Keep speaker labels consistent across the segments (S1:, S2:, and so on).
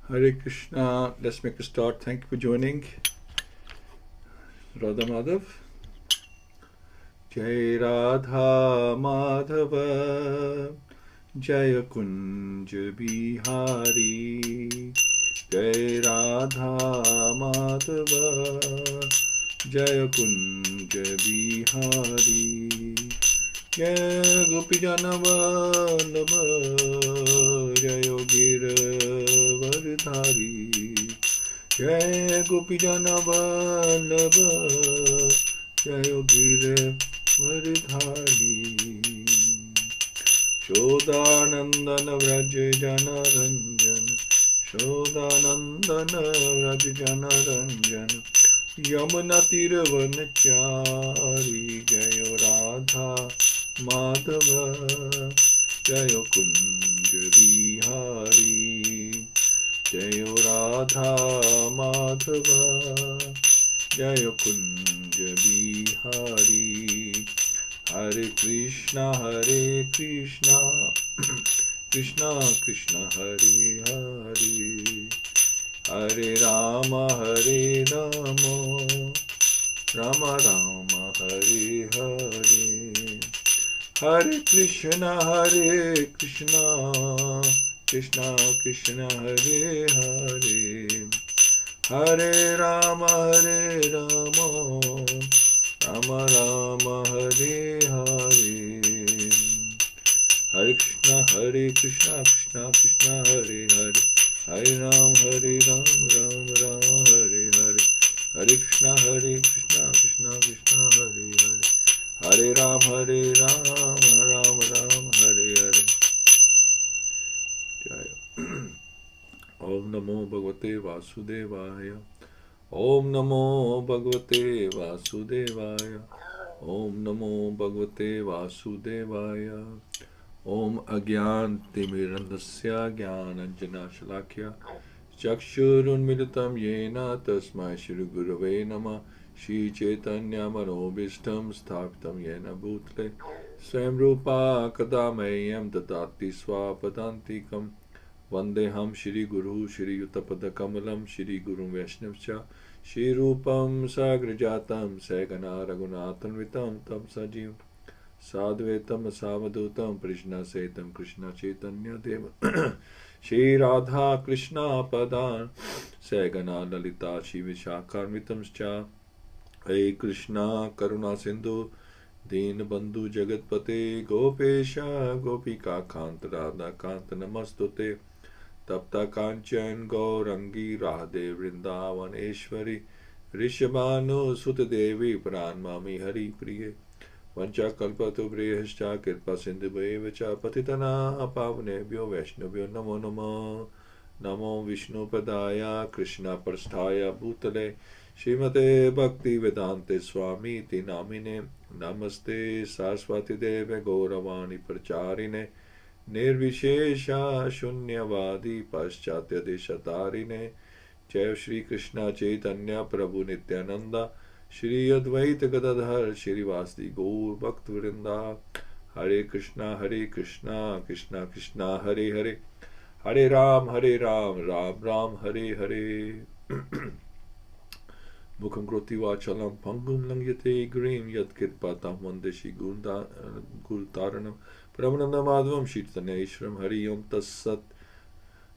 S1: Hare Krishna. Let's make a start. Thank you for joining. Radha Madhav. Jai Radha Madhava, Jaya Kunj Bihari. Jai Radha Madhava, Jaya Kunj Bihari. Jai Gopijana Vallabha, Jaya Giravardhari. Jai Gopijana Vallabha, Jaya Giravardhari. Shodanandana Vraj Jana Ranjana, Shodanandana Vraj Jana Ranjana, Yamuna Tiravanachari. Jaya Radha Madhava, Jaya Kunja Bihari. Jaya Radha Madhava, Jaya Kunja Bihari. Hare Krishna, Krishna Krishna, Hare Hare. Hare Rama, Rama Rama, Hare Hare. Hare Krishna, Krishna Krishna, Hare Hare. Hare Rama, Rama Rama, Hare Hare. Hare Krishna, Krishna Krishna, Hare Hare. Hare Ram, Ram Ram, Hare Hare. Hare Krishna, Krishna Krishna, Hare Hare. Hare Ram, Ram Ram, Hare Hare. Jaya. Om Namo Bhagavate Vasudevaya. Om Namo Bhagavate Vasudevaya. Om Namo Bhagavate Vasudevaya. Om Agyan Timirandasya Gyananjana Shalakya Chakshurunmilitam Yena Tasmai Shri Gurave Nama Shri Chaitanya Manobishtam Sthapitam Yena Bhutle Swam Rupa Kadamayam Dadati Swapadantikam Vandeham Shri Guru Shri Yutapada Kamalam Shri Guru Vaishnavcha Shri Rupam Sagrajatam Sagana Raghunathan Vitam Tam Sajiv Sadhvetam Savadutam Krishna Setam Krishna Chaitanya Deva Shri Radha Krishna Padan Sagana Lalita Shri Vishakharmitam Scha Hey Krishna Karuna Sindhu Deen Bandhu Jagatpate Gopesha Gopika Kant Radha Kant Namastute Tapta Kanchan Gaurangi Radhe Vrindavaneshwari Rishabhanu Sutadevi Pranmami Hari Priye Vancha kalpato brihascha kirpa sindhubhaivacha patitana pavnebhyo vaishnavyo namo namo namo vishnu padaya krishna parsthaya bhutale Śrīmate Bhaktivedanta Swami ti namine namaste saraswati deve gauravani pracharine nirvishesha shunyavadi paschatya deshatarine Jai Shri Krishna Chaitanya Prabhu Nityananda Shri Advaita Gadadhar Shri Vasdi Gaur Bhaktivedanta Hare Krishna Krishna Krishna Hare Hare Hare Ram Ram Ram Hare Hare Mukham Kroti Vachalam Pangum Langyate Grim Yat Kirpatam Vandeshi Gurtaranam Pramanam Madhvam Shirtaneshram Hari Om Tassat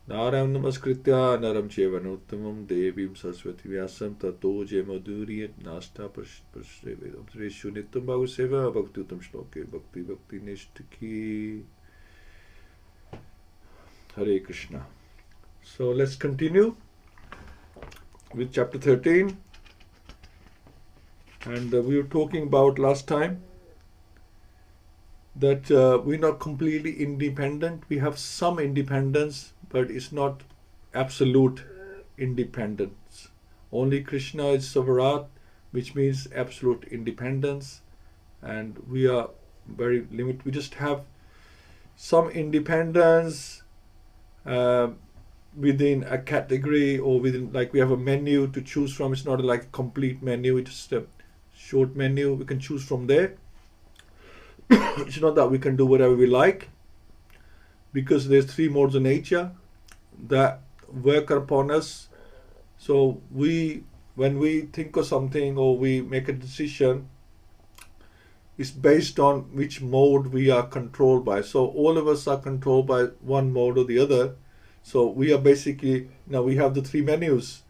S1: Naram Namaskritya Naram Chevanuttamam Devim Saraswati Vyasam Tato Jemaduriyat Nasta Prasrevedam Treshu Nittam Bhagavad-Sevayā Bhakti-Uttam Shloke Bhakti Nishtaki. Hare Krishna. So let's continue with chapter 13. And we were talking about last time that we're not completely independent. We have some independence, but it's not absolute independence. Only Krishna is Savarat, which means absolute independence, and we are very limited. We just have some independence within a category or within, like we have a menu to choose from. It's not like a complete menu, it's just a short menu. We can choose from there. It's not that we can do whatever we like, because there's three modes of nature. That work upon us. So when we think of something or we make a decision, it's based on which mode we are controlled by. So all of us are controlled by one mode or the other. So we are basically, we have the three menus,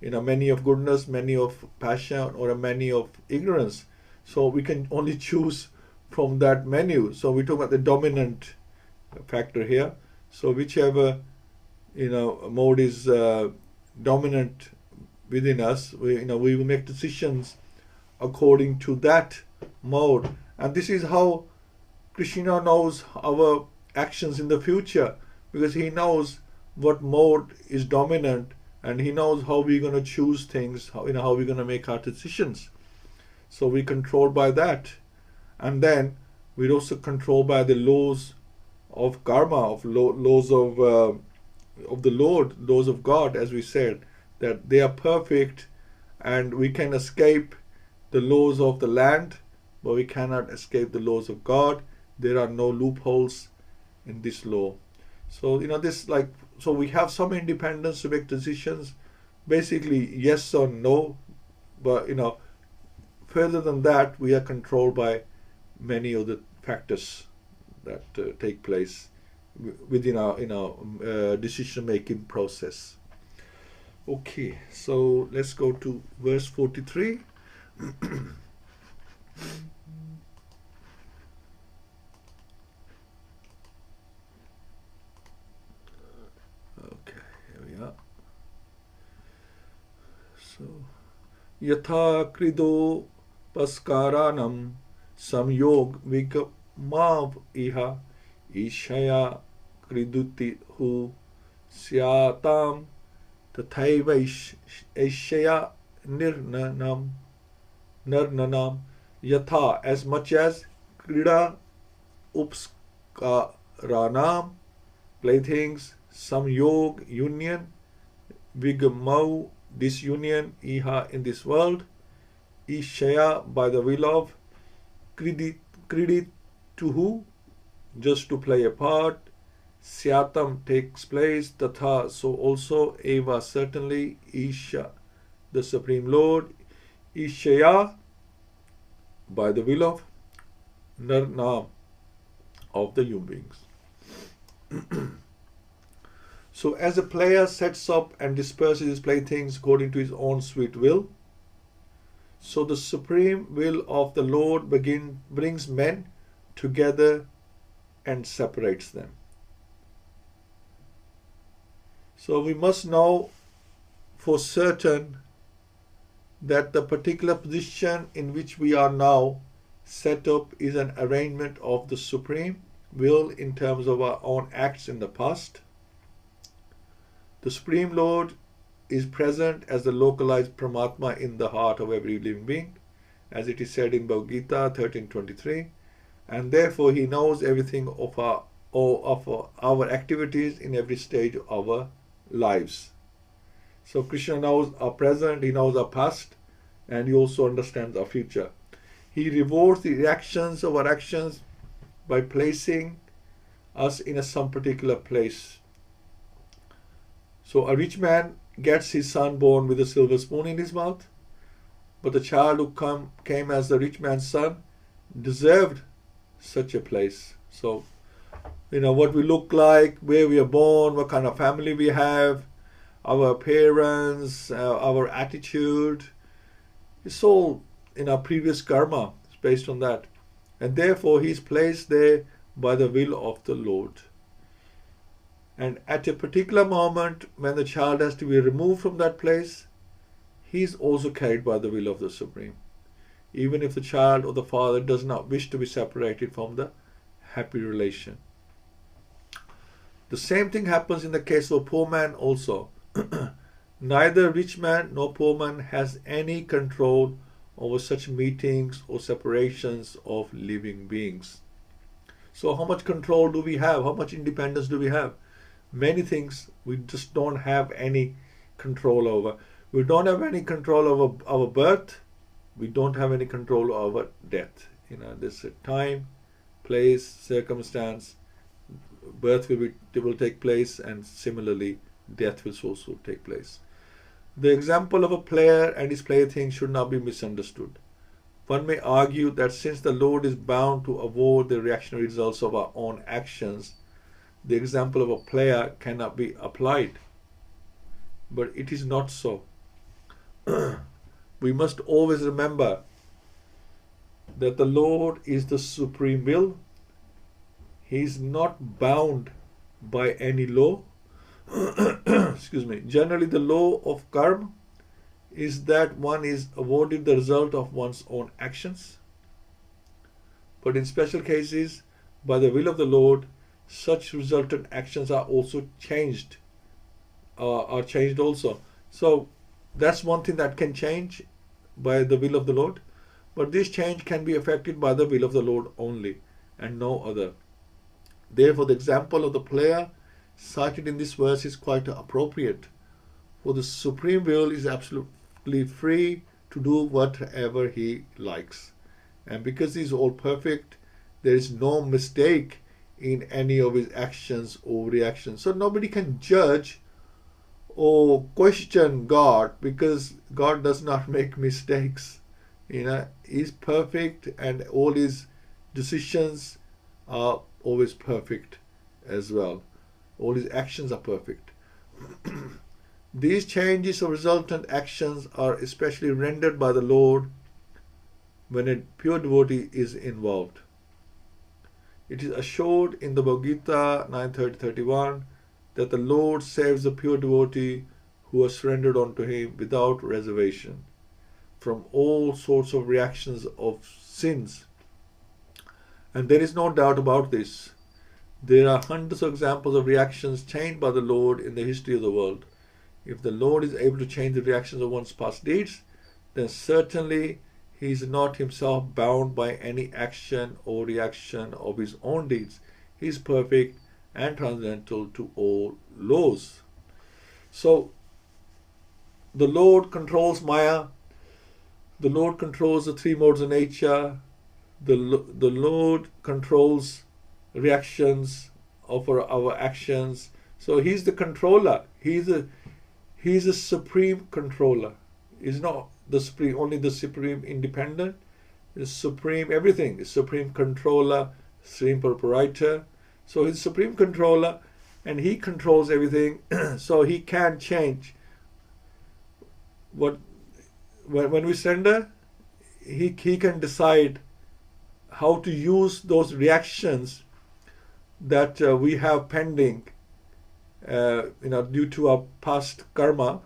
S1: many of goodness, many of passion, or a many of ignorance. So we can only choose from that menu. So we talk about the dominant factor here. So whichever mode is dominant within us, we will make decisions according to that mode. And this is how Krishna knows our actions in the future, because he knows what mode is dominant, and he knows how we're going to choose things, how we're going to make our decisions. So we're controlled by that. And then we're also controlled by the laws of karma, of laws of the Lord, laws of God, as we said, that they are perfect, and we can escape the laws of the land, but we cannot escape the laws of God. There are no loopholes in this law. So so we have some independence to make decisions, basically yes or no, but further than that, we are controlled by many of the factors that take place within our decision making process. Okay, so let's go to verse 43. Okay, here we are. So, yatha krido paskaranam samyog vigamav iha ishaya kriduti hu syatam tathaiva ishaya nirnanam yatha, as much as krida upskaranam, playthings, samyog, union, vigamau, disunion, iha, in this world, ishaya, by the will of, kridi, to who, just to play a part, syatam, takes place, tatha, so also, eva, certainly, isha, the Supreme Lord, ishaya, by the will of, nirnam, of the human beings. So as a player sets up and disperses his playthings according to his own sweet will, so the supreme will of the Lord brings men together and separates them. So we must know for certain that the particular position in which we are now set up is an arrangement of the supreme will in terms of our own acts in the past. The Supreme Lord is present as the localized Paramatma in the heart of every living being, as it is said in Bhagavad-Gita 13:23, and therefore he knows everything of our activities in every stage of our lives. So Krishna knows our present, he knows our past, and he also understands our future. He rewards the reactions of our actions by placing us in some particular place. So a rich man gets his son born with a silver spoon in his mouth, but the child who came as the rich man's son deserved such a place. So, what we look like, where we are born, what kind of family we have, our appearance, our attitude, it's all in our previous karma. It's based on that. And therefore, he's placed there by the will of the Lord. And at a particular moment, when the child has to be removed from that place, he is also carried by the will of the Supreme. Even if the child or the father does not wish to be separated from the happy relation. The same thing happens in the case of a poor man also. Neither rich man nor poor man has any control over such meetings or separations of living beings. So how much control do we have? How much independence do we have? Many things we just don't have any control over. We don't have any control over our birth. We don't have any control over death. There's a time, place, circumstance. Birth will take place, and similarly death will also take place. The example of a player and his plaything should not be misunderstood. One may argue that since the Lord is bound to avoid the reactionary results of our own actions, the example of a player cannot be applied. But it is not so. We must always remember that the Lord is the supreme will. He is not bound by any law. Excuse me. Generally, the law of karma is that one is awarded the result of one's own actions. But in special cases, by the will of the Lord, such resultant actions are also changed. Are changed also. So that's one thing that can change by the will of the Lord. But this change can be affected by the will of the Lord only and no other. Therefore, the example of the player cited in this verse is quite appropriate. For the supreme will is absolutely free to do whatever he likes. And because he is all perfect, there is no mistake in any of his actions or reactions. So nobody can judge or question God, because God does not make mistakes. He's perfect, and all his decisions are always perfect as well. All his actions are perfect. These changes or resultant actions are especially rendered by the Lord when a pure devotee is involved. It is assured in the Bhagavad-Gita 9:30-31 that the Lord saves the pure devotee who has surrendered unto him without reservation from all sorts of reactions of sins. And there is no doubt about this. There are hundreds of examples of reactions changed by the Lord in the history of the world. If the Lord is able to change the reactions of one's past deeds, then certainly he is not himself bound by any action or reaction of his own deeds. He is perfect and transcendental to all laws. So, the Lord controls Maya. The Lord controls the three modes of nature. The Lord controls reactions of our actions. So He's the controller. He's a supreme controller. He's not the supreme, only the supreme independent. He's supreme everything. He's supreme controller, supreme proprietor. So He's supreme controller, and He controls everything. So He can change. When we surrender, He can decide how to use those reactions that we have pending, due to our past karma.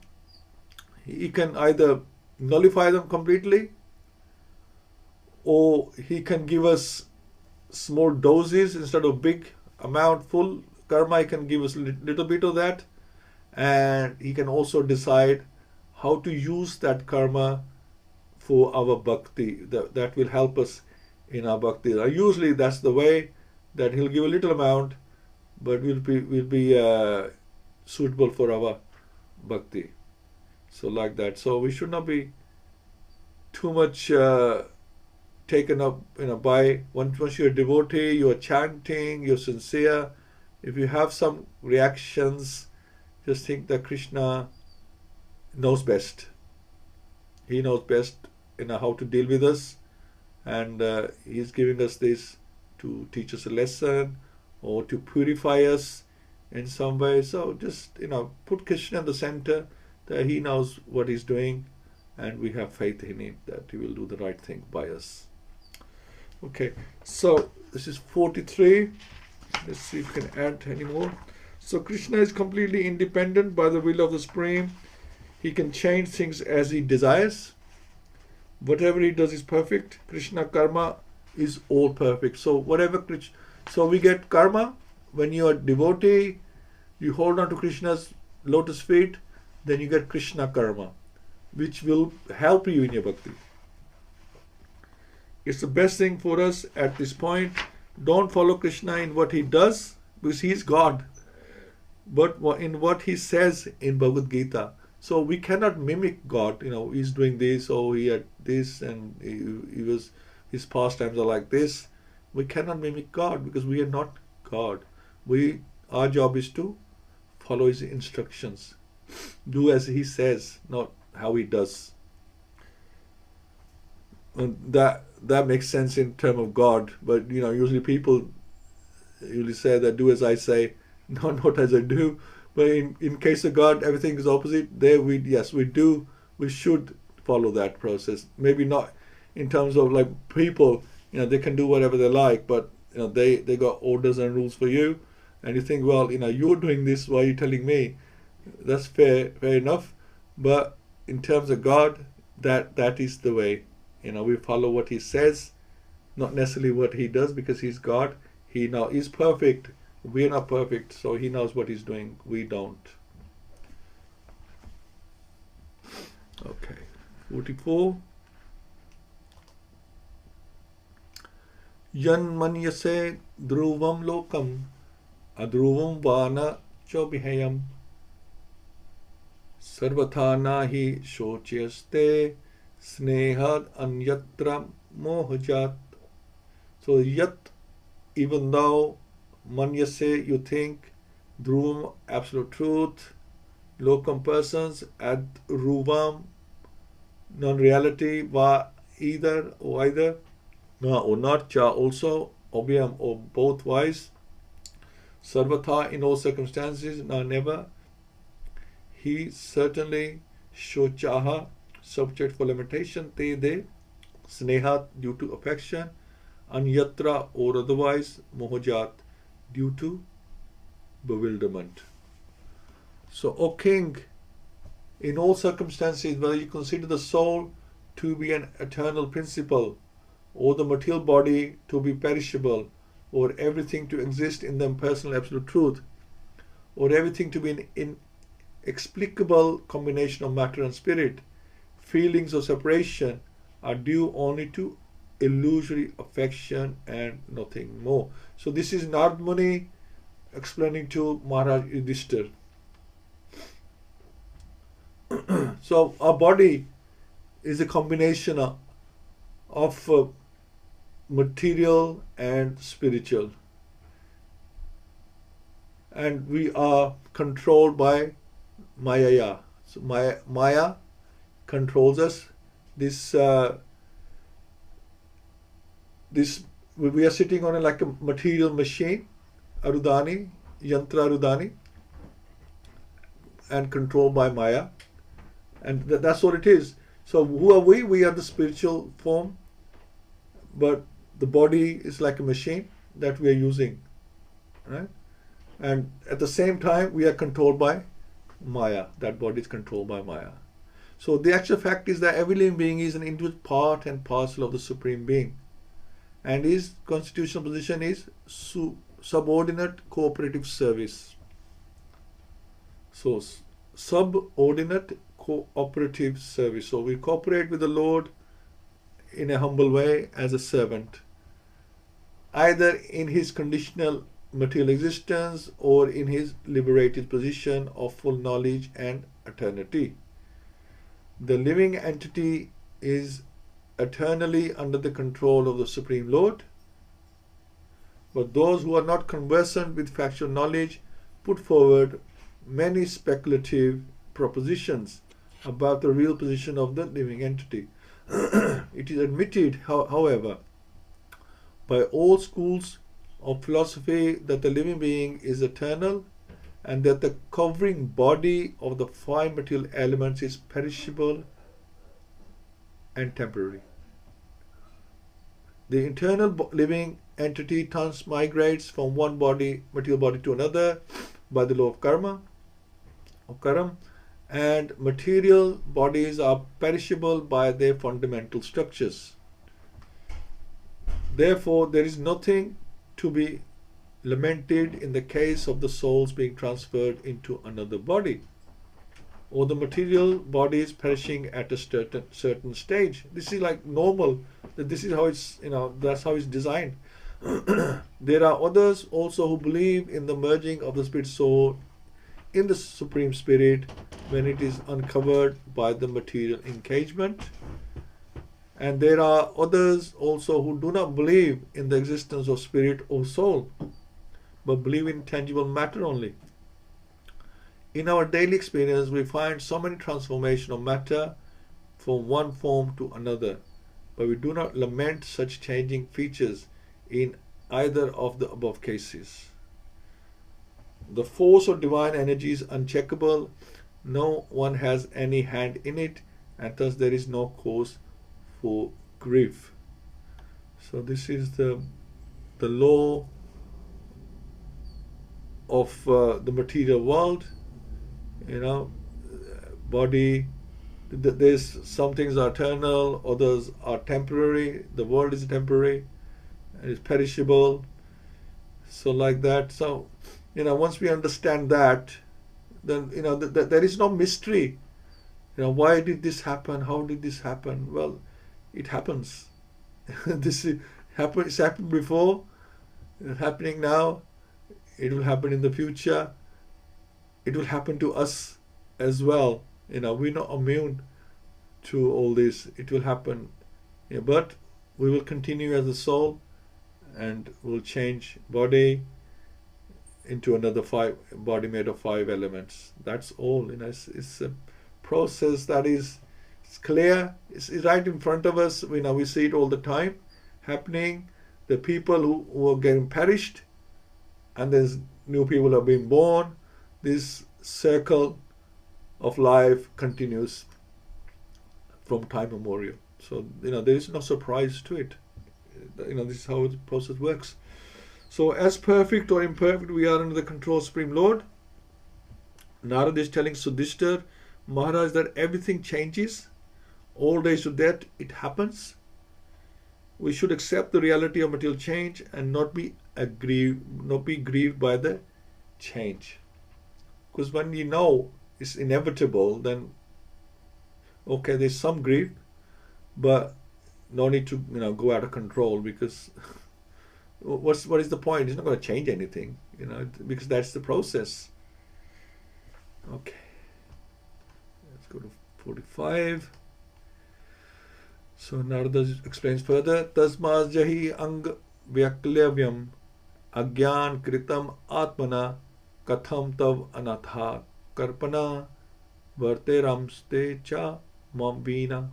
S1: He can either nullify them completely, or He can give us small doses instead of big amount, full karma. He can give us a little bit of that, and He can also decide how to use that karma for our bhakti. That will help us in our bhakti. Usually that's the way, that He'll give a little amount, but will be suitable for our bhakti. So like that. So we should not be too much taken up by, once you're a devotee, you're chanting, you're sincere. If you have some reactions, just think that Krishna knows best. He knows best how to deal with us, and He's giving us this to teach us a lesson or to purify us in some way. So just put Krishna in the center, that He knows what He's doing, and we have faith in Him that He will do the right thing by us. Okay, so this is 43. Let's see if we can add any more. So Krishna is completely independent by the will of the Supreme. He can change things as He desires. Whatever He does is perfect. Krishna karma is all perfect. So so we get karma when you are devotee, you hold on to Krishna's lotus feet, then you get Krishna karma, which will help you in your bhakti. It's the best thing for us at this point. Don't follow Krishna in what He does, because He is God, but in what He says in Bhagavad-Gita. So we cannot mimic God. He's doing this, or He had this, and His pastimes are like this. We cannot mimic God, because we are not God. Our job is to follow his instructions. Do as he says, not how he does. And that makes sense in terms of God, but usually people usually say that do as I say, not as I do. But in case of God, everything is opposite. There we should follow that process. Maybe not in terms of like people, they can do whatever they like, but they got orders and rules for you, and you think, well, you're doing this, why are you telling me? That's fair enough. But in terms of God, that is the way. We follow what he says, not necessarily what he does, because he's God. He now is perfect. We're not perfect, so he knows what he's doing. We don't. Okay. 44. Yan manyase dhruvam lokam adhruvam vana chobihayam sarvatha nahi shochyaste snehad anyatra mohajat. So yat, even though, manyase, you think, dhruvam, absolute truth, lokam, persons, adhruvam, non-reality, va, either or either, na or not, cha also, obhyam or both wise, sarvatha, in all circumstances, na never, he certainly, shochaha, subject for limitation, te de, snehat, due to affection, anyatra, or otherwise, mohajat, due to bewilderment. So, O king, in all circumstances, whether you consider the soul to be an eternal principle, or the material body to be perishable, or everything to exist in the impersonal absolute truth, or everything to be an inexplicable combination of matter and spirit, feelings of separation are due only to illusory affection and nothing more. So this is Narad Muni explaining to Maharaj Yudhishthira. So our body is a combination of material and spiritual, and we are controlled by Maya. So Maya controls us. We are sitting on like a material machine, Arudani, Yantra Arudani, and controlled by Maya. And that's what it is. So who are we? We are the spiritual form, but the body is like a machine that we are using, right? And at the same time, we are controlled by Maya. That body is controlled by Maya. So the actual fact is that every living being is an individual part and parcel of the Supreme Being, and his constitutional position is subordinate cooperative service. So subordinate cooperative service. So we cooperate with the Lord in a humble way as a servant, either in his conditional material existence or in his liberated position of full knowledge and eternity. The living entity is eternally under the control of the Supreme Lord, but those who are not conversant with factual knowledge put forward many speculative propositions about the real position of the living entity. It is admitted, however, by all schools of philosophy that the living being is eternal and that the covering body of the five material elements is perishable and temporary. The internal living entity transmigrates from one material body to another by the law of karma, and material bodies are perishable by their fundamental structures. Therefore, there is nothing to be lamented in the case of the souls being transferred into another body, or the material bodies perishing at a certain stage. This is like normal. This is how it's, that's how it's designed. There are others also who believe in the merging of the spirit soul in the Supreme Spirit when it is uncovered by the material engagement. And there are others also who do not believe in the existence of spirit or soul, but believe in tangible matter only. in our daily experience, we find so many transformation of matter from one form to another, but we do not lament such changing features in either of the above cases. The force of divine energy is uncheckable. No one has any hand in it, and thus there is no cause for grief. So this is the law of the material world. Body, there's some things are eternal, others are temporary. The world is temporary and is perishable. So like that. So once we understand that, then there is no mystery. Why did this happen? How did this happen? Well, it happens. It's happened before. It's happening now. It will happen in the future. It will happen to us as well. We're not immune to all this. It will happen. But we will continue as a soul, and we'll change body into another body made of 5 elements. That's all. It's a process that is clear. It's right in front of us. We see it all the time happening. The people who are getting perished, and there's new people are being born. This circle of life continues from time immemorial. So there is no surprise to it. This is how the process works. So as perfect or imperfect, we are under the control of Supreme Lord. Narada is telling Sudhishthira Maharaj that everything changes. Old age to death, it happens. We should accept the reality of material change and not be grieved by the change. Because when it's inevitable, then okay, there's some grief, but no need to go out of control, because what is the point? It's not going to change anything, because that's the process. Okay, let's go to 45. So Narada explains further. Tasmas jahi ang vyaklevyam agyan kritam atmana katham tav anatha karpana varteramste cha mambina.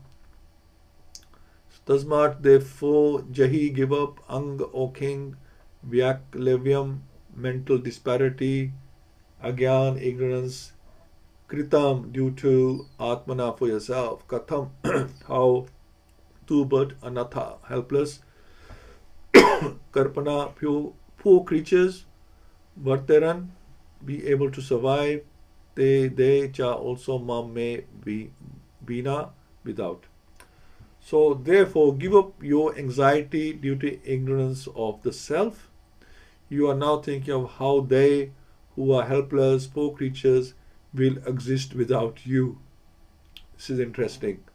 S1: Tasmat, therefore, jahi, give up, ang, O king, vyaklevyam, mental disparity, agyan, ignorance, kritam, due to, atmana, for yourself, katham, how, to, but, anatha, helpless, karpana, poor creatures, varteran, be able to survive, they, cha, also, mam, may, be, bina, without. So therefore, give up your anxiety due to ignorance of the self. You are now thinking of how they who are helpless, poor creatures, will exist without you. This is interesting.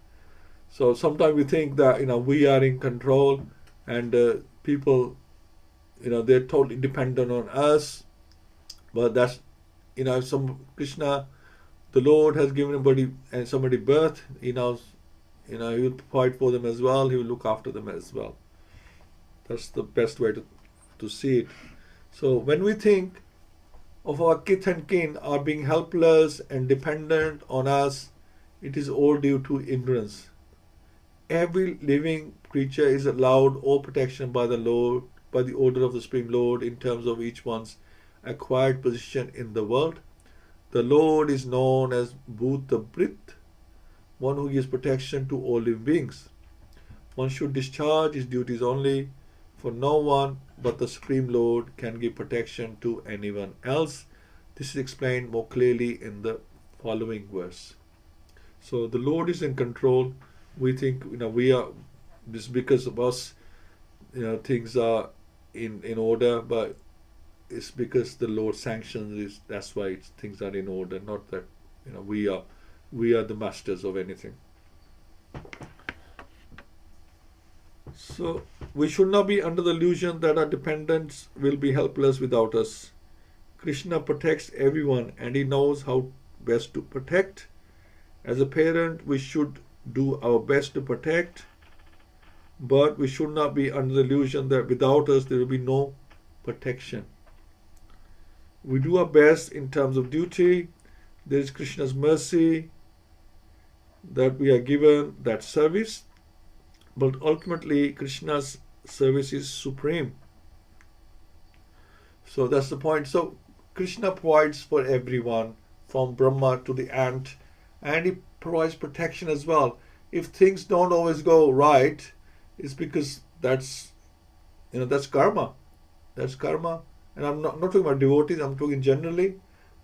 S1: So sometimes we think that we are in control, and people they're totally dependent on us. But that's some Krishna, the Lord has given somebody birth. He knows. He will provide for them as well. He will look after them as well. That's the best way to see it. So when we think of our kith and kin are being helpless and dependent on us, it is all due to ignorance. Every living creature is allowed all protection by the Lord, by the order of the Supreme Lord, in terms of each one's acquired position in the world. The Lord is known as Bhuta-Brit, one who gives protection to all living beings. One should discharge his duties only, for no one but the Supreme Lord can give protection to anyone else. This is explained more clearly in the following verse. So the Lord is in control. We think we are, just because of us, things are in order, but it's because the Lord sanctions it. That's why things are in order, not that we are the masters of anything. So we should not be under the illusion that our dependents will be helpless without us. Krishna protects everyone, and he knows how best to protect. As a parent, we should do our best to protect, but we should not be under the illusion that without us there will be no protection. We do our best in terms of duty, there is Krishna's mercy that we are given that service, but ultimately Krishna's service is supreme. So that's the point. So Krishna provides for everyone, from Brahma to the ant, and he provides protection as well. If things don't always go right, it's because that's karma. That's karma. And I'm not talking about devotees, I'm talking generally,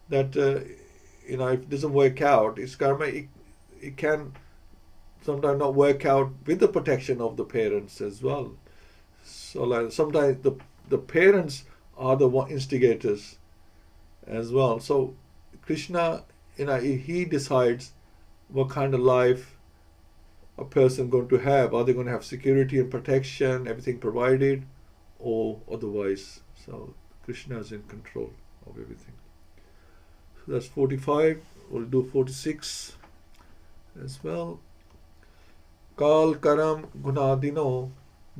S1: that if it doesn't work out, it's karma. It can sometimes not work out with the protection of the parents as well. So like sometimes the parents are the instigators as well. So Krishna, he decides what kind of life a person going to have. Are they going to have security and protection, everything provided, or otherwise? So Krishna is in control of everything. So that's 45. We'll do 46 as well. Kal karam gunadino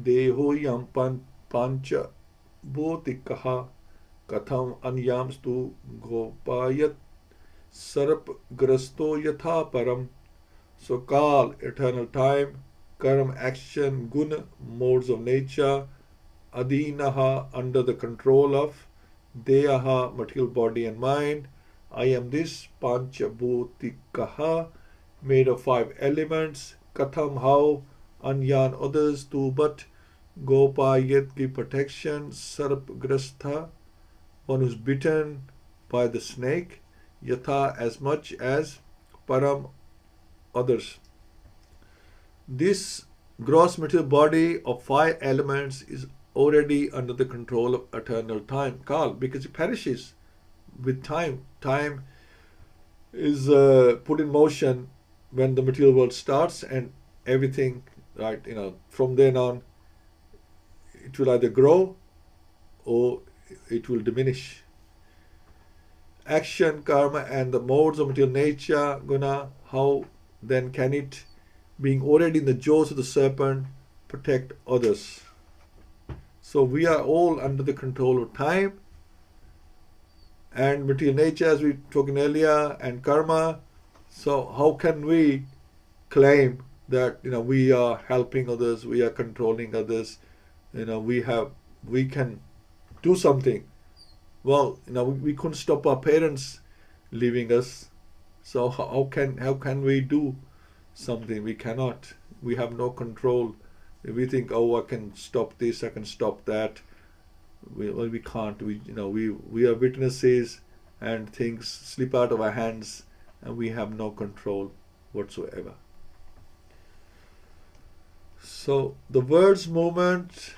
S1: deho yam pancha bhotikaha katham anyamstu gopayat sarap grasto yatha param. So Kal, eternal time, Karam, action, Guna, modes of nature, Adinaha, under the control of, Deyaha, material body and mind, I am this, Panchabhutikaha, made of 5 elements, Katham, how, Anyan, others, to but, Gopayat, give protection, Sarpgrastha, one who's bitten by the snake, Yatha, as much as, Param, others. This gross material body of 5 elements is already under the control of eternal time, Kal, because it perishes with time. Time is put in motion when the material world starts, and everything, right, from then on, it will either grow or it will diminish. Action, karma, and the modes of material nature, guna, how then can it, being already in the jaws of the serpent, protect others? So we are all under the control of time and material nature, as we were talking earlier, and karma. So how can we claim that we are helping others, we are controlling others, we can do something? Well, we couldn't stop our parents leaving us. So how can we do something? We cannot. We have no control. If we think, I can stop this, I can stop that, we can't. We are witnesses, and things slip out of our hands, and we have no control whatsoever. So the world's movement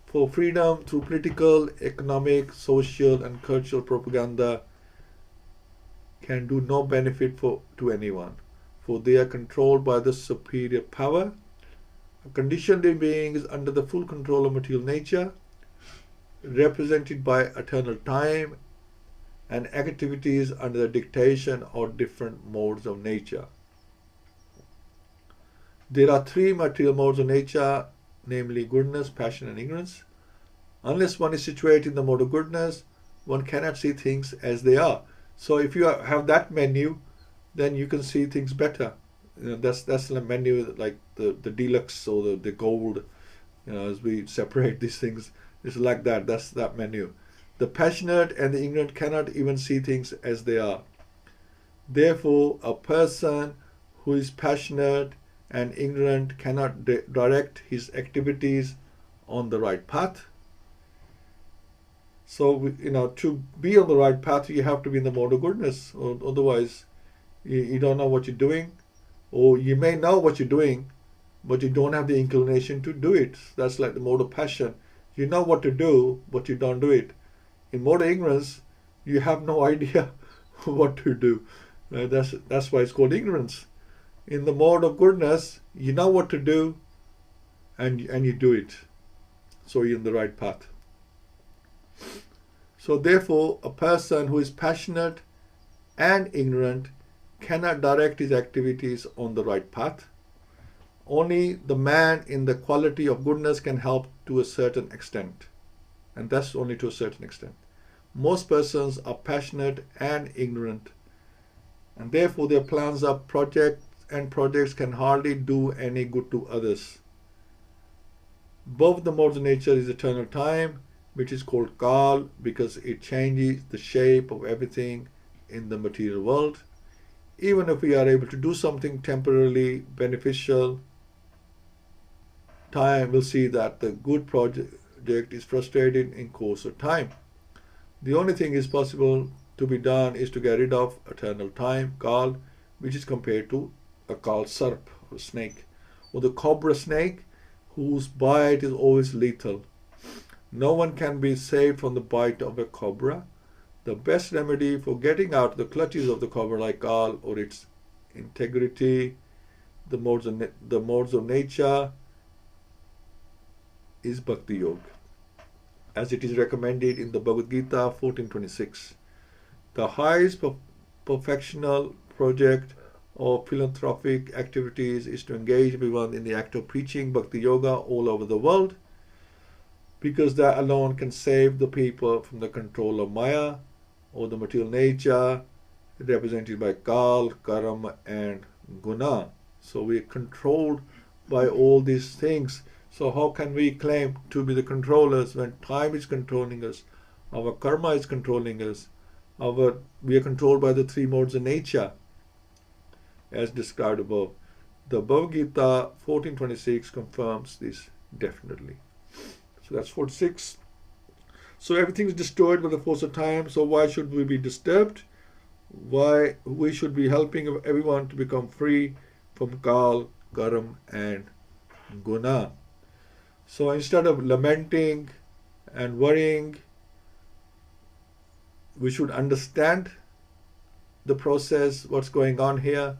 S1: for freedom through political, economic, social, and cultural propaganda can do no benefit to anyone, for they are controlled by the superior power. A conditioned being is under the full control of material nature, represented by eternal time, and activities under the dictation of different modes of nature. There are 3 material modes of nature, namely goodness, passion, and ignorance. Unless one is situated in the mode of goodness, one cannot see things as they are. So if you have that menu, then you can see things better. That's the menu, like the deluxe or the gold. As we separate these things, it's like that. That's that menu. The passionate and the ignorant cannot even see things as they are. Therefore, a person who is passionate and ignorant cannot direct his activities on the right path. So, to be on the right path, you have to be in the mode of goodness. Or otherwise, you don't know what you're doing. Or you may know what you're doing, but you don't have the inclination to do it. That's like the mode of passion. You know what to do, but you don't do it. In mode of ignorance, you have no idea what to do. That's why it's called ignorance. In the mode of goodness, you know what to do, and you do it. So you're in the right path. So therefore, a person who is passionate and ignorant cannot direct his activities on the right path. Only the man in the quality of goodness can help to a certain extent. And that's only to a certain extent. Most persons are passionate and ignorant. and therefore their plans are projects can hardly do any good to others. Above the modes of nature is eternal time, which is called Kal because it changes the shape of everything in the material world. Even if we are able to do something temporarily beneficial, time will see that the good project is frustrated in course of time. The only thing is possible to be done is to get rid of eternal time, Kal, which is compared to a Kal Sarp, or snake, or the cobra snake, whose bite is always lethal. No one can be saved from the bite of a cobra. The best remedy for getting out of the clutches of the cobra like Kal or its integrity, the modes of nature, is Bhakti Yoga, as it is recommended in the Bhagavad-Gita 14:26. The highest perfectional project of philanthropic activities is to engage everyone in the act of preaching Bhakti Yoga all over the world, because that alone can save the people from the control of Maya, or the material nature, represented by Kal, Karma, and Guna. So we are controlled by all these things. So how can we claim to be the controllers when time is controlling us, our karma is controlling us, we are controlled by the three modes of nature, as described above. The Bhagavad-Gita 14:26 confirms this definitely. So that's 46. So everything is destroyed by the force of time. So why should we be disturbed? Why we should be helping everyone to become free from Kal, Karam, and Guna. So instead of lamenting and worrying, we should understand the process, what's going on here,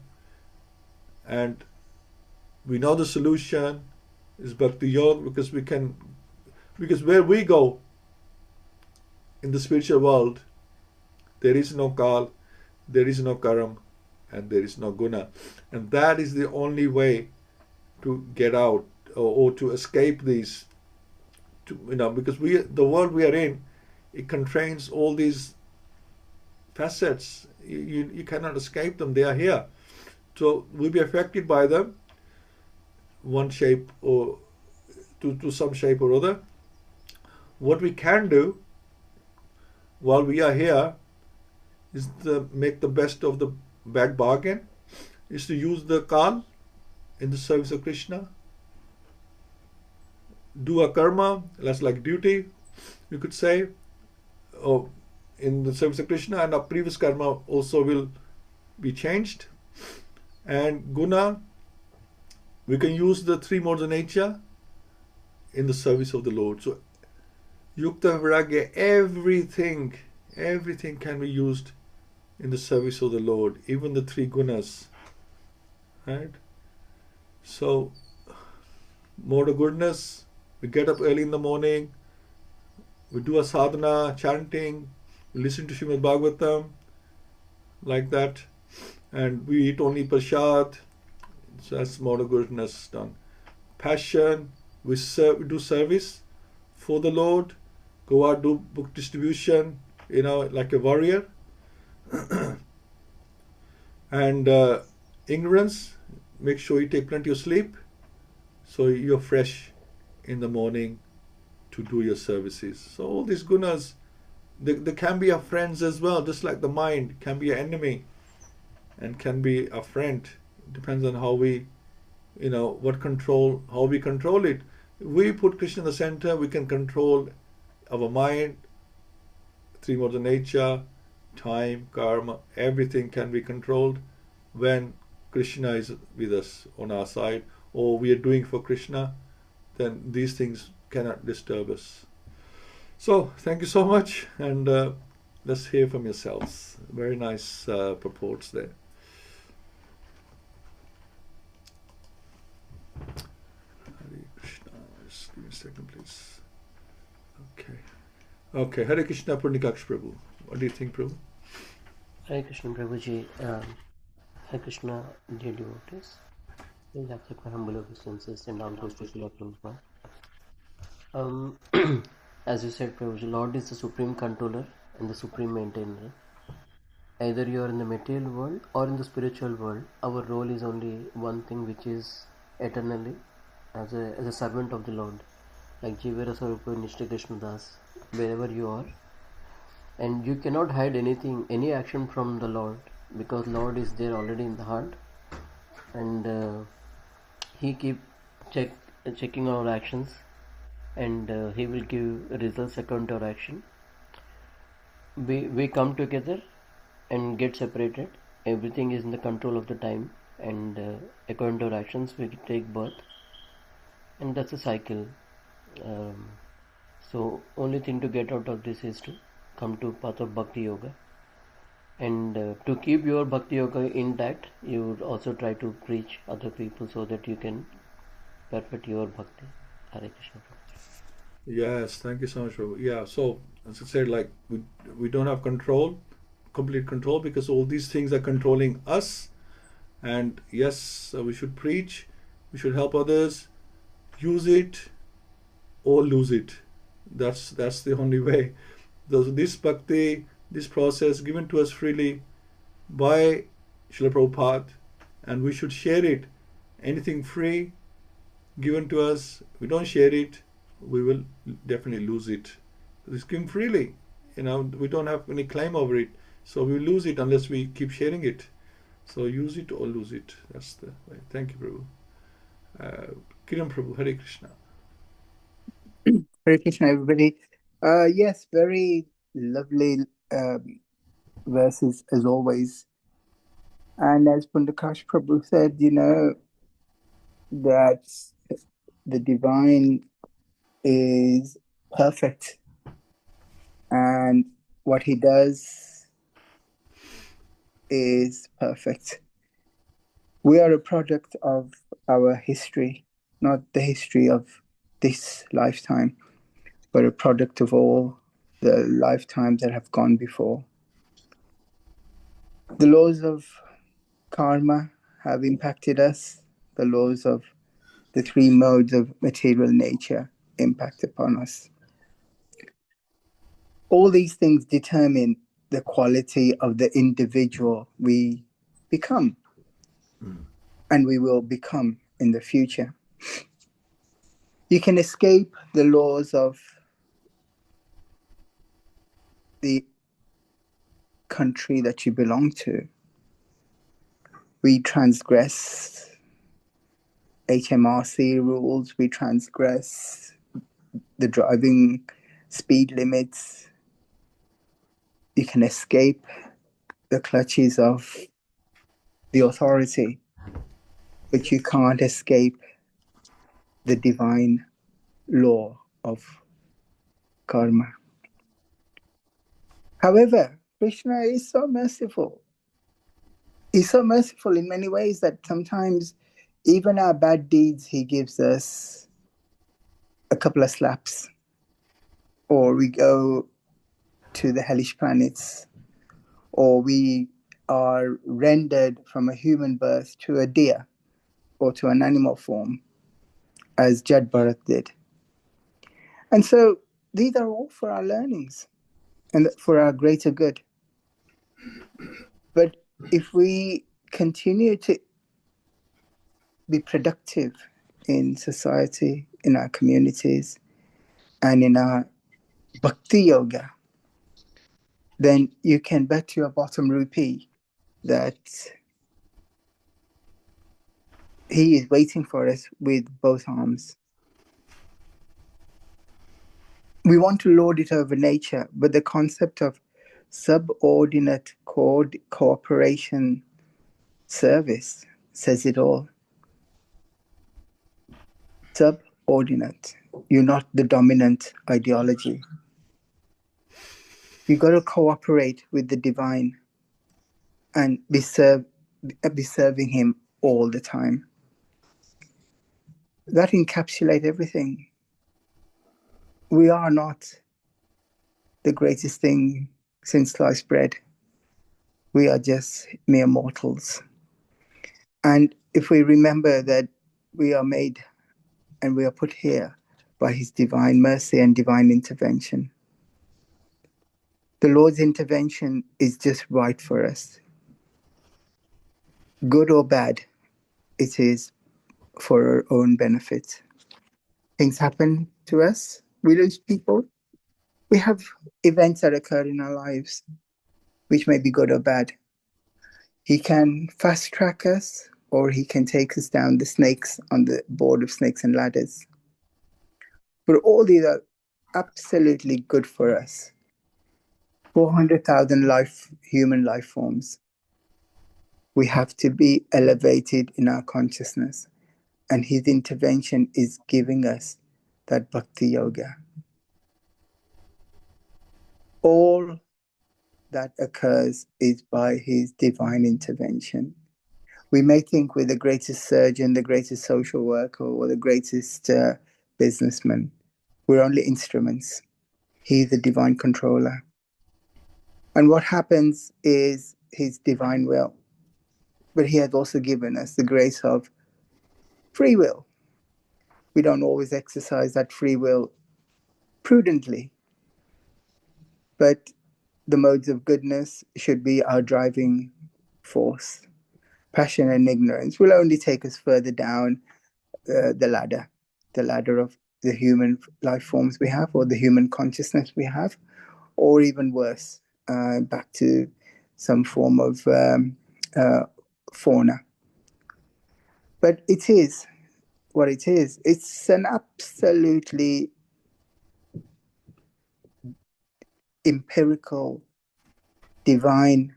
S1: and we know the solution is Bhakti Yoga, because where we go in the spiritual world, there is no Kal, there is no Karam, and there is no Guna, and that is the only way to get out or to escape these. Because the world we are in, it contains all these facets. You cannot escape them. They are here. So we'll be affected by them, one shape or to some shape or other. What we can do while we are here is to make the best of the bad bargain, is to use the Kal in the service of Krishna. Do a karma, that's like duty, you could say, in the service of Krishna, and our previous karma also will be changed. And Guna, we can use the three modes of nature in the service of the Lord. So Yukta Viragya, everything can be used in the service of the Lord, even the three gunas. Right? So, mode of goodness, we get up early in the morning, we do a sadhana, chanting, we listen to Śrīmad-Bhāgavatam, like that, and we eat only prasad. So that's mode of goodness done. Passion, we do service for the Lord, go out, do book distribution, like a warrior. And ignorance, make sure you take plenty of sleep so you're fresh in the morning to do your services. So all these gunas, they can be our friends as well, just like the mind can be an enemy and can be a friend. It depends on how we, how we control it. If we put Krishna in the center, we can control our mind, three modes of nature, time, karma, everything can be controlled when Krishna is with us on our side, or we are doing for Krishna, then these things cannot disturb us. So, thank you so much, and let's hear from yourselves. Very nice purports there. Hare Krishna. Just give me a second, please. Okay, Hare Krishna Purnikaksh Prabhu. What do you think, Prabhu?
S2: Hare Krishna Prabhuji, Hare Krishna dear devotees. Please accept my humble obeisances and all goes to Srila Prabhupada. As you said, Prabhuji, Lord is the supreme controller and the supreme maintainer. either you are in the material world or in the spiritual world, our role is only one thing, which is eternally as a servant of the Lord. Like Jivara Sarupa Nishta Krishna Das, wherever you are, and you cannot hide anything, any action from the Lord, because Lord is there already in the heart, and He keep checking our actions, and He will give results according to our action. We come together and get separated. Everything is in the control of the time, and according to our actions we take birth, and that's a cycle. So only thing to get out of this is to come to path of Bhakti Yoga, and to keep your Bhakti Yoga intact, you would also try to preach other people so that you can perfect your Bhakti. Hare Krishna.
S1: Yes, thank you so much, Prabhu. Yeah, so as I said, like we don't have control, complete control, because all these things are controlling us. And yes, we should preach, we should help others, use it or lose it. That's the only way. This bhakti, this process given to us freely by Srila Prabhupada, and we should share it. Anything free given to us, we don't share it, we will definitely lose it. It's given freely, we don't have any claim over it, so we lose it unless we keep sharing it. So use it or lose it. That's the way. Thank you, Prabhu. Kiran Prabhu, Hare Krishna.
S3: Hare Krishna, everybody. Yes, very lovely verses as always. And as Pundakash Prabhu said, that the divine is perfect, and what he does is perfect. We are a product of our history, not the history of this lifetime, but a product of all the lifetimes that have gone before. The laws of karma have impacted us. The laws of the three modes of material nature impact upon us. All these things determine the quality of the individual we become, and we will become in the future. You can escape the laws of the country that you belong to. We transgress HMRC rules, we transgress the driving speed limits. You can escape the clutches of the authority, but you can't escape the divine law of karma. However, Krishna is so merciful. He's so merciful in many ways that sometimes even our bad deeds, he gives us a couple of slaps, or we go to the hellish planets, or we are rendered from a human birth to a deer or to an animal form, as Jad Bharat did. And so these are all for our learnings and for our greater good. But if we continue to be productive in society, in our communities, and in our bhakti yoga, then you can bet your bottom rupee that he is waiting for us with both arms. We want to lord it over nature, but the concept of subordinate cooperation service says it all. Subordinate. You're not the dominant ideology. You got to cooperate with the divine and be serving him all the time. That encapsulates everything. We are not the greatest thing since sliced bread. We are just mere mortals. And if we remember that we are made and we are put here by his divine mercy and divine intervention, The Lord's intervention is just right for us. Good or bad, it is for our own benefit. Things happen to us. We lose people. We have events that occur in our lives, which may be good or bad. He can fast track us, or he can take us down the snakes on the board of snakes and ladders. But all these are absolutely good for us. 400,000 human life forms. We have to be elevated in our consciousness, and his intervention is giving us that bhakti yoga. All that occurs is by his divine intervention. We may think we're the greatest surgeon, the greatest social worker, or the greatest businessman. We're only instruments. He's the divine controller. And what happens is his divine will. But he has also given us the grace of free will. We don't always exercise that free will prudently, but the modes of goodness should be our driving force. Passion and ignorance will only take us further down the ladder of the human life forms we have, or the human consciousness we have, or even worse, back to some form of fauna. But it is what it is. It's an absolutely empirical, divine,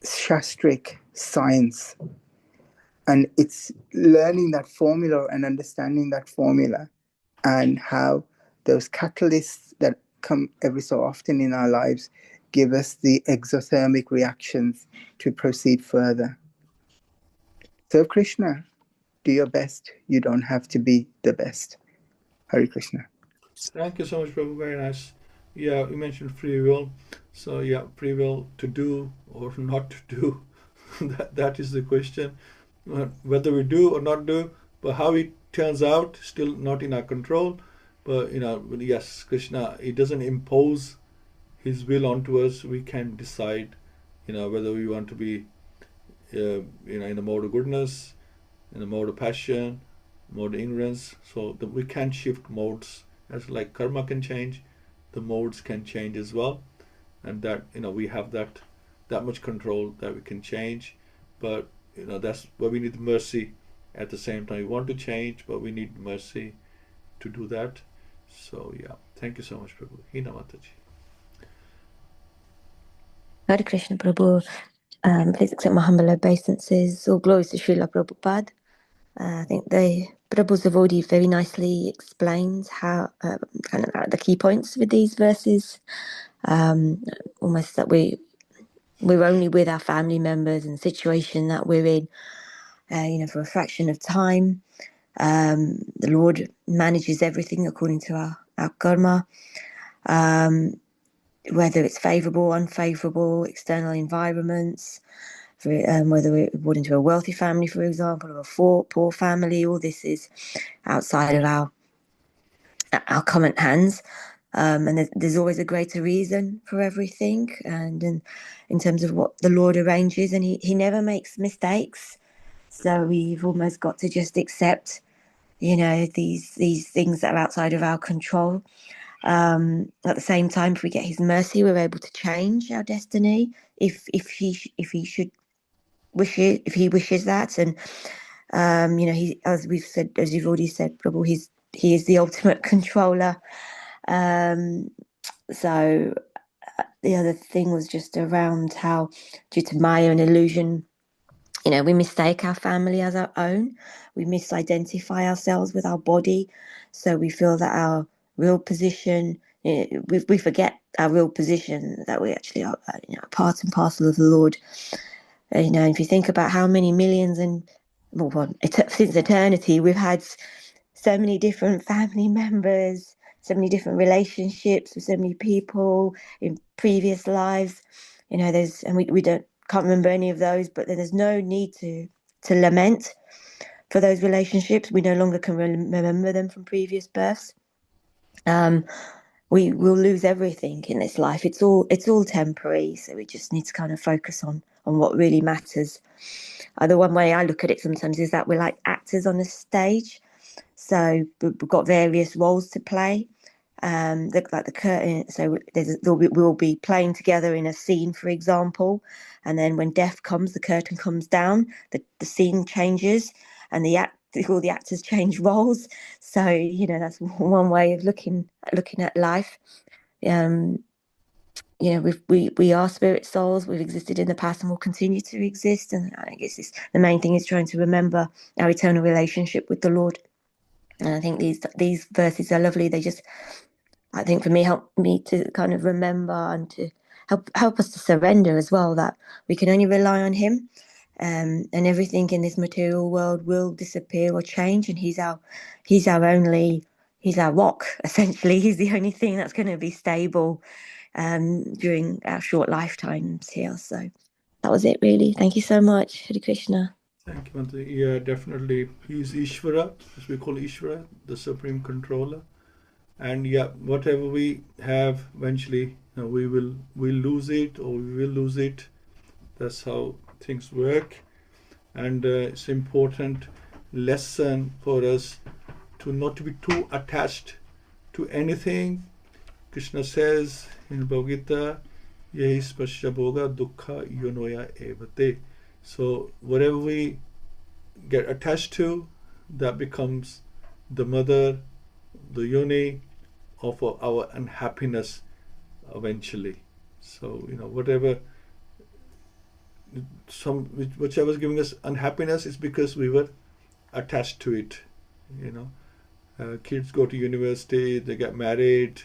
S3: shastric science. And it's learning that formula and understanding that formula, and how those catalysts that come every so often in our lives give us the exothermic reactions to proceed further. So Krishna, do your best. You don't have to be the best. Hare Krishna.
S1: Thank you so much, Prabhu. Very nice. Yeah, you mentioned free will. So yeah, free will to do or not to do. that is the question. Whether we do or not do, but how it turns out, still not in our control. But yes, Krishna, he doesn't impose his will onto us. We can decide, whether we want to be, in the mode of goodness, in the mode of passion, mode of ignorance. So we can shift modes. As like karma can change, the modes can change as well, and that we have that much control that we can change. But that's why we need mercy. At the same time, we want to change, but we need mercy to do that. So yeah, thank you so much, Prabhu. Hina Mataji.
S4: Hare Krishna, Prabhu. Please accept my humble obeisances. All glories to Srila Prabhupada. I think the Prabhus have already very nicely explained how kind of the key points with these verses. Almost that we're only with our family members and the situation that we're in, for a fraction of time. The Lord manages everything according to our karma. Whether it's favourable, unfavourable, external environments, whether we're born into a wealthy family, for example, or a poor family, all this is outside of our common hands. And there's always a greater reason for everything, and in terms of what the Lord arranges, and he never makes mistakes. So we've almost got to just accept, these things that are outside of our control. At the same time, if we get his mercy, we're able to change our destiny if he wishes that. And he, as you've already said, Prabhu, he is the ultimate controller. So the other thing was just around how, due to Maya and illusion, we mistake our family as our own. We misidentify ourselves with our body, so we feel that our real position, we forget our real position, that we actually are part and parcel of the Lord. If you think about how many millions since eternity, we've had so many different family members, so many different relationships with so many people in previous lives. We can't remember any of those, but then there's no need to lament for those relationships. We no longer can remember them from previous births. we will lose everything in this life. It's all temporary, so we just need to kind of focus on what really matters. The one way I look at it sometimes is that we're like actors on a stage, so we've got various roles to play. Like the curtain, so we'll be playing together in a scene, for example, and then when death comes, the curtain comes down, the scene changes, and all the actors change roles. So that's one way of looking at life. We are spirit souls. We've existed in the past and will continue to exist. And I guess the main thing is trying to remember our eternal relationship with the Lord. And I think these verses are lovely. They just, I think, for me, help me to kind of remember and to help us to surrender as well, that we can only rely on Him, and everything in this material world will disappear or change, and He's our rock, essentially. He's the only thing that's going to be stable during our short lifetimes here. So that was it, really. Thank you so much, Hare Krishna.
S1: Thank you, Mante. Yeah, definitely. He's Ishvara, as we call Ishvara, the Supreme Controller. And yeah, whatever we have, eventually we'll lose it, or we will lose it. That's how things work. And it's important lesson for us to not to be too attached to anything. Krishna says in Bhagavad-Gita, Yehi spasya bhoga dukkha yonoya evate. So whatever we get attached to, that becomes the mother, the yoni of our unhappiness eventually. So whatever, whichever is giving us unhappiness is because we were attached to it. Kids go to university, they get married,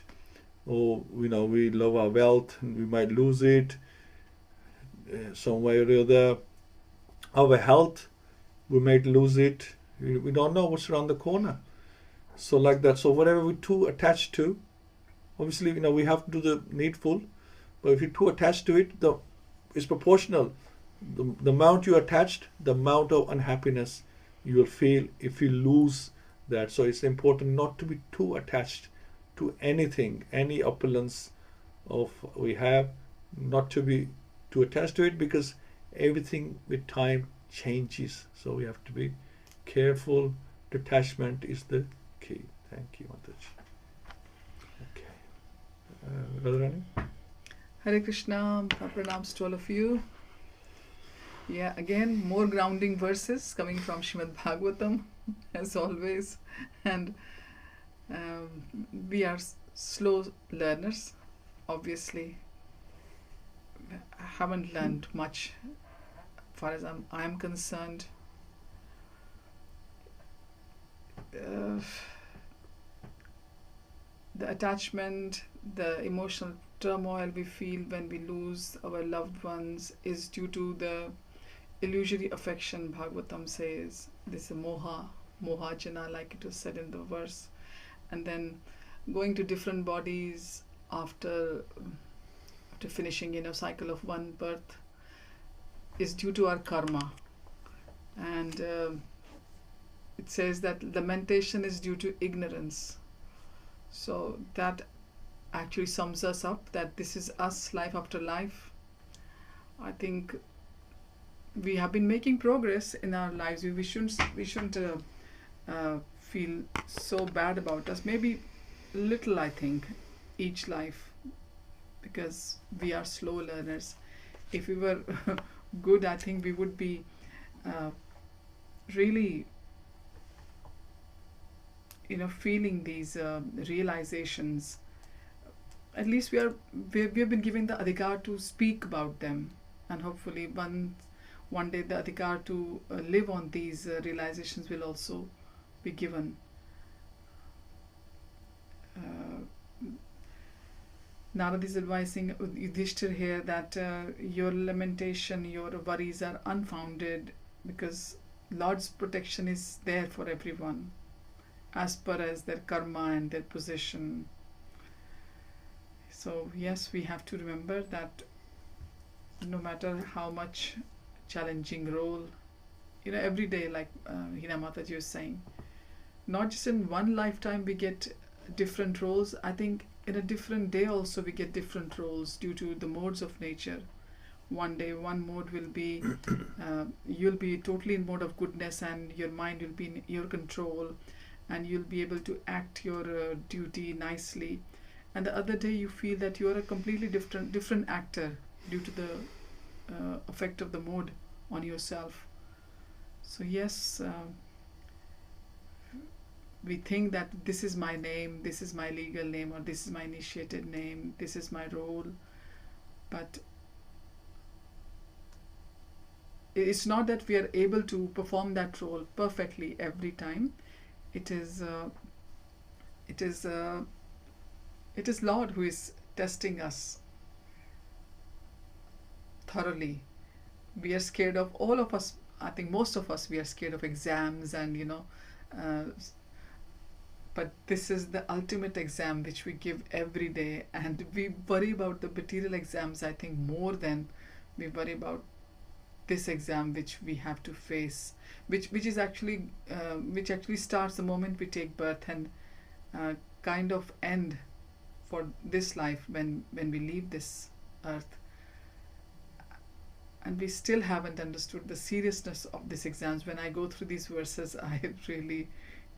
S1: or we love our wealth and we might lose it some way or the other. Our health, we might lose it. We don't know what's around the corner. So like that. So whatever we're too attached to, obviously we have to do the needful, but if you're too attached to it, it's proportional. The amount you're attached, the amount of unhappiness you will feel if you lose that. So it's important not to be too attached to anything, any opulence of we have, not to be too attached to it, because everything with time changes. So we have to be careful. Detachment is the key. Thank you, Mataji. Okay. Radharani?
S5: Hare Krishna, pranams to all of you. Yeah, again, more grounding verses coming from Śrīmad-Bhāgavatam, as always. And we are slow learners, obviously. I haven't learned much, as far as I'm concerned. The attachment, the emotional turmoil we feel when we lose our loved ones is due to the illusory affection. Bhagavatam says this is moha jana, like it was said in the verse. And then going to different bodies after finishing cycle of one birth is due to our karma. And it says that lamentation is due to ignorance. So that actually sums us up, that this is us, life after life. I think we have been making progress in our lives. We shouldn't feel so bad about us. Maybe little, I think, each life, because we are slow learners. If we were good, I think we would be really feeling these realizations. At least we have been given the adhikar to speak about them, and hopefully one day the adhikar to live on these realizations will also be given. Narad is advising Yudhishthir here that your lamentation, your worries are unfounded, because Lord's protection is there for everyone as per as their karma and their position. So yes, we have to remember that no matter how much challenging role, every day, like Hina Mataji was saying, not just in one lifetime we get different roles. I think in a different day also we get different roles due to the modes of nature. One day one mode will be you'll be totally in mode of goodness and your mind will be in your control and you'll be able to act your duty nicely, and the other day you feel that you are a completely different actor due to the effect of the mode on yourself. So yes, we think that this is my name, this is my legal name, or this is my initiated name, this is my role, but it's not that we are able to perform that role perfectly every time. It is Lord who is testing us thoroughly. We are scared of, all of us, I think most of us, we are scared of exams and but this is the ultimate exam which we give every day, and we worry about the material exams, I think, more than we worry about this exam which we have to face, which actually starts the moment we take birth and kind of end for this life when we leave this earth. And we still haven't understood the seriousness of these exams. When I go through these verses, I really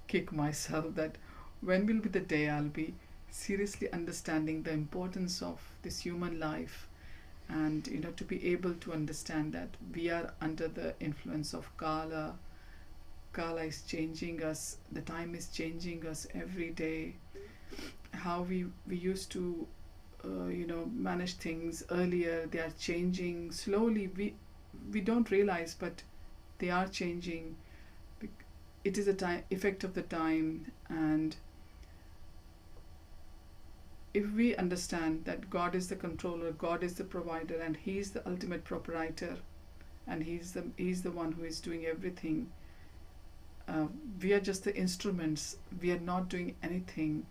S5: kick myself that when will be the day I'll be seriously understanding the importance of this human life, and to be able to understand that we are under the influence of Kala. Kala is changing us, the time is changing us every day. How we used to manage things earlier, they are changing slowly. We don't realize, but they are changing. It is a time effect of the time, and if we understand that God is the controller, God is the provider, and He is the ultimate proprietor, and He's the one who is doing everything, we are just the instruments, we are not doing anything,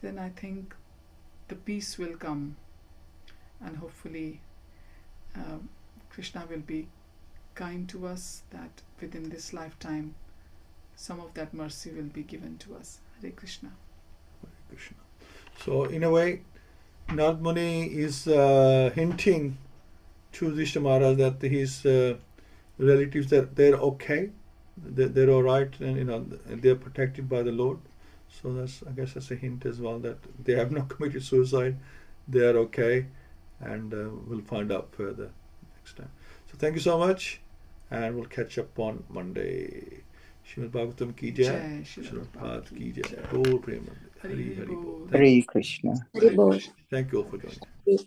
S5: then I think the peace will come, and hopefully Krishna will be kind to us, that within this lifetime some of that mercy will be given to us. Hare Krishna.
S1: Hare Krishna. So in a way, Narad Muni is hinting to Yudhishthira Maharaj that his relatives, they're okay, they're all right, and they're protected by the Lord. So I guess that's a hint as well, that they have not committed suicide, they are okay, and we'll find out further next time. So thank you so much, and we'll catch up on Monday. Śrīmad-Bhāgavatam ki jai, Srila Prabhupada ki jai. Bol Prema. Hari Hari Bol.
S3: Hare Krishna.
S4: Hari Bol.
S1: Thank you all for joining.